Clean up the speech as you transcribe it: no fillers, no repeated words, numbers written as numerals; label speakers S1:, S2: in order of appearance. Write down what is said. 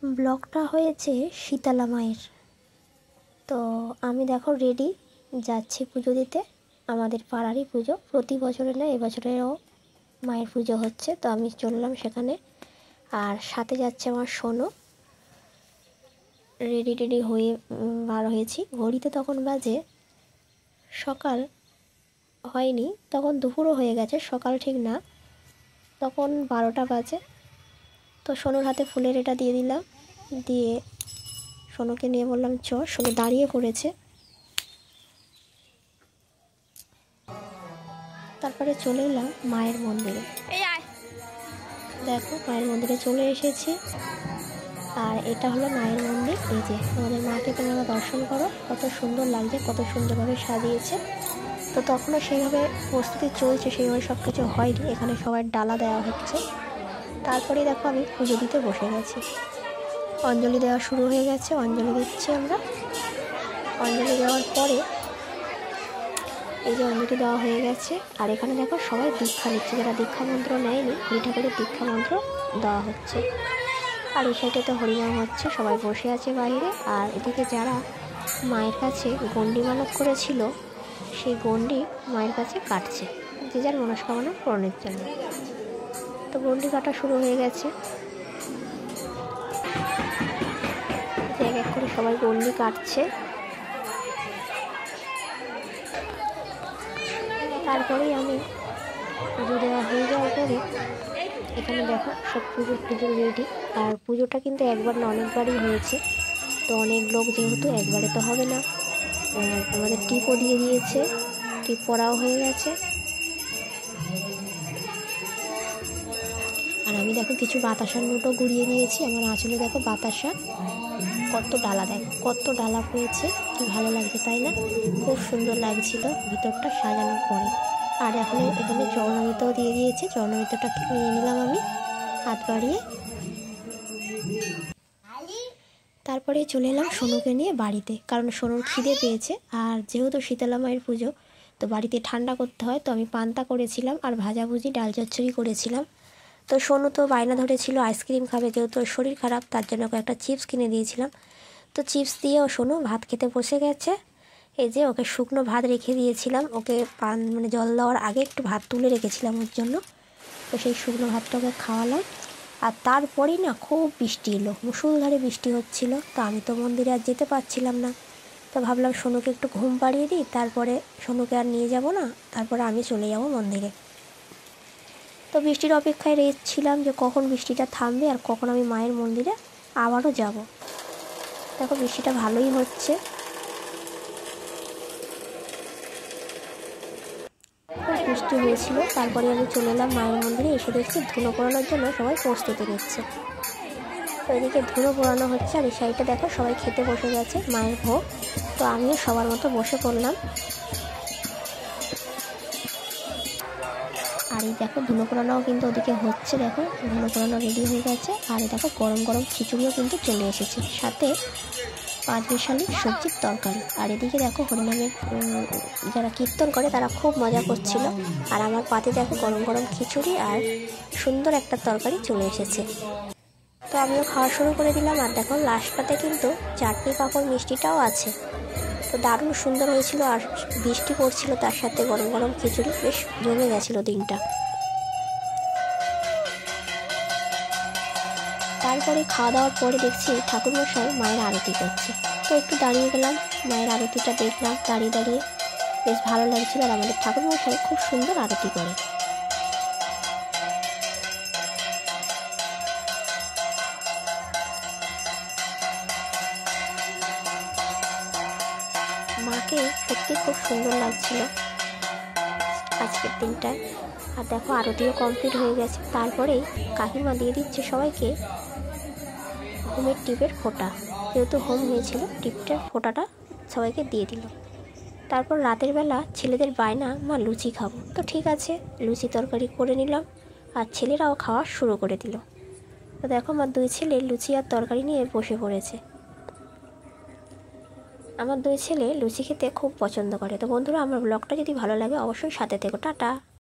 S1: ব্লগটা হয়েছে শীতলা মায়ের। তো আমি দেখো রেডি, যাচ্ছি পুজো দিতে। আমাদের পাড়ারই পুজো, প্রতি বছরে না এবছরেও মায়ের পুজো হচ্ছে। তো আমি চললাম সেখানে, আর সাথে যাচ্ছে আমার সোনু। রেডি হয়ে বার হয়েছি। ঘড়িতে তখন বাজে সকাল হয়নি, তখন দুপুরও হয়ে গেছে, সকাল ঠিক না, তখন 12টা বাজে। তো সোনুর হাতে ফুলের এটা দিয়ে দিলাম, দিয়ে সোনুকে নিয়ে বললাম চ। সোনু দাঁড়িয়ে পড়েছে। তারপরে চলে এলাম মায়ের মন্দিরে। দেখো মায়ের মন্দিরে চলে এসেছি, আর এটা হলো মায়ের মন্দির। এই যে আমাদের মাকে তোমরা দর্শন করো, কত সুন্দর লাগছে, কত সুন্দরভাবে সাজিয়েছে। তো তখনও সেইভাবে প্রস্তুতি চলছে, সেইভাবে সব কিছু হয়নি। এখানে সবার ডালা দেওয়া হচ্ছে। তারপরে দেখো আমি পুজো দিতে বসে গেছি। অঞ্জলি দেওয়া শুরু হয়ে গেছে, অঞ্জলি দিচ্ছি আমরা। অঞ্জলি দেওয়ার পরে এই যে অঞ্জলি দেওয়া হয়ে গেছে, আর এখানে দেখো সবাই দীক্ষা নিচ্ছে। যারা দীক্ষা মন্ত্র নেয়নি, হরি ঠাকুরের দীক্ষা মন্ত্র দেওয়া হচ্ছে। আর এই সাইডে তো হরিনাম হচ্ছে, সবাই বসে আছে বাইরে। আর এদিকে যারা মায়ের কাছে গণ্ডি মানত করেছিল, সেই গণ্ডি মায়ের কাছে কাটছে, যে যার মনস্কামনা পূরণের জন্য। তো গণ্ডি কাটা শুরু হয়ে গেছে। এক এক করে সবাই গণ্ডি কাটছে। তারপরেই আমি পুজো দেওয়া হয়ে যাওয়ার পরে এখানে দেখো সব পুজো রেডি। আর পুজোটা কিন্তু একবার না অনেকবারই হয়েছে। তো অনেক লোক যেহেতু, একবারে তো হবে না। আমাদের টিপও দিয়ে দিয়েছে, টিপ পরাও হয়ে গেছে। আর আমি দেখো কিছু বাতাসার নোটও গুড়িয়ে নিয়েছি। আমার আঁচলে দেখো বাতাসা, কত ডালা, দেখো কত ডালা হয়েছে, কি ভালো লাগছে তাই না? খুব সুন্দর লাগছিল ভিতরটা সাজানোর পরে। আর এখানে চরণমিতাও দিয়ে দিয়েছে। চরণমিতাটা নিয়ে নিলাম আমি হাত বাড়িয়ে। তারপরে চলে এলাম সোনুকে নিয়ে বাড়িতে, কারণ সোনুর খিদে পেয়েছে। আর যেহেতু শীতলা মায়ের পুজো, তো বাড়িতে ঠান্ডা করতে হয়। তো আমি পান্তা করেছিলাম আর ভাজাভুজি ডাল চচ্চড়ি করেছিলাম। তো সোনু তো বায়না ধরেছিল আইসক্রিম খাবে, যেহেতু ওর শরীর খারাপ, তার জন্য ওকে একটা চিপস কিনে দিয়েছিলাম। তো চিপস দিয়ে ও সোনু ভাত খেতে বসে গেছে। এই যে ওকে শুকনো ভাত রেখে দিয়েছিলাম, ওকে জল দেওয়ার আগে একটু ভাত তুলে রেখেছিলাম ওর জন্য। তো সেই শুকনো ভাতটা ওকে খাওয়ালাম। আর তারপরেই না খুব বৃষ্টি এলো, মুষলধারে বৃষ্টি হচ্ছিল। তো আমি তো মন্দিরে আর যেতে পারছিলাম না। তো ভাবলাম সোনুকে একটু ঘুম পাড়িয়ে দিই, তারপরে সোনুকে আর নিয়ে যাব না, তারপরে আমি চলে যাব মন্দিরে। তো বৃষ্টির অপেক্ষায় ছিলাম যে কখন বৃষ্টিটা থামবে আর কখন আমি মায়ের মন্দিরে আবারও যাব। দেখো বৃষ্টিটা ভালোই হচ্ছে, খুব বৃষ্টি হয়েছিল। তারপরে আমি চলে এলাম মায়ের মন্দিরে। এসে দেখছি ধুলো পোড়ানোর জন্য সবাই প্রস্তুতি নিচ্ছে। তো এদিকে ধুলো পোড়ানো হচ্ছে, আর এই সাইডে দেখো সবাই খেতে বসে গেছে মায়ের ভোগ। তো আমিও সবার মতো বসে পড়লাম। আর এই দেখো ধুলো পোড়ানোও কিন্তু ওদিকে হচ্ছে। দেখো ধুলো পোড়ানো রেডি হয়ে গেছে। আর এই দেখো গরম গরম খিচুড়িও কিন্তু চলে এসেছে, সাথে 5 মিশালি সবজির তরকারি। আর এদিকে দেখো হরিনামের যারা কীর্তন করে তারা খুব মজা করছিল। আর আমার পাতে দেখো গরম গরম খিচুড়ি আর সুন্দর একটা তরকারি চলে এসেছে। তো আমিও খাওয়া শুরু করে দিলাম। আর দেখো লাস্টটাতে কিন্তু চাটনি পাঁপড় মিষ্টিটাও আছে। তো দারুণ সুন্দর হয়েছিল। আর বৃষ্টি পড়ছিল, তার সাথে গরম গরম খিচুড়ি, বেশ জমে গেছিলো দিনটা। তারপরে খাওয়া দাওয়ার পরে দেখছি ঠাকুরমশাই মায়ের আরতি করছে। তো একটু দাঁড়িয়ে গেলাম, মায়ের আরতিটা দেখলাম দাঁড়িয়ে দাঁড়িয়ে, বেশ ভালো লাগছিল। আর আমাদের ঠাকুরমশাই খুব সুন্দর আরতি করে। মাকে সত্যি খুব সুন্দর লাগছিল আজকের দিনটায়। আর দেখো আরতিও কমপ্লিট হয়ে গেছে। তারপরেই কাকিমা দিয়ে দিচ্ছে সবাইকে হোমের টিপের ফোঁটা। যেহেতু হোম হয়েছিল, টিপটার ফোঁটাটা সবাইকে দিয়ে দিল। তারপর রাতের বেলা ছেলেদের বায়না, মা লুচি খাবো। তো ঠিক আছে, লুচি তরকারি করে নিলাম, আর ছেলেরাও খাওয়া শুরু করে দিল। তো দেখো আমার 2 ছেলে লুচি আর তরকারি নিয়ে বসে পড়েছে। আমার 2 ছেলে লুচি খেতে খুব পছন্দ করে। তো বন্ধুরা, আমার ব্লগটা যদি ভালো লাগে অবশ্যই সাথে থেকো। টাটা।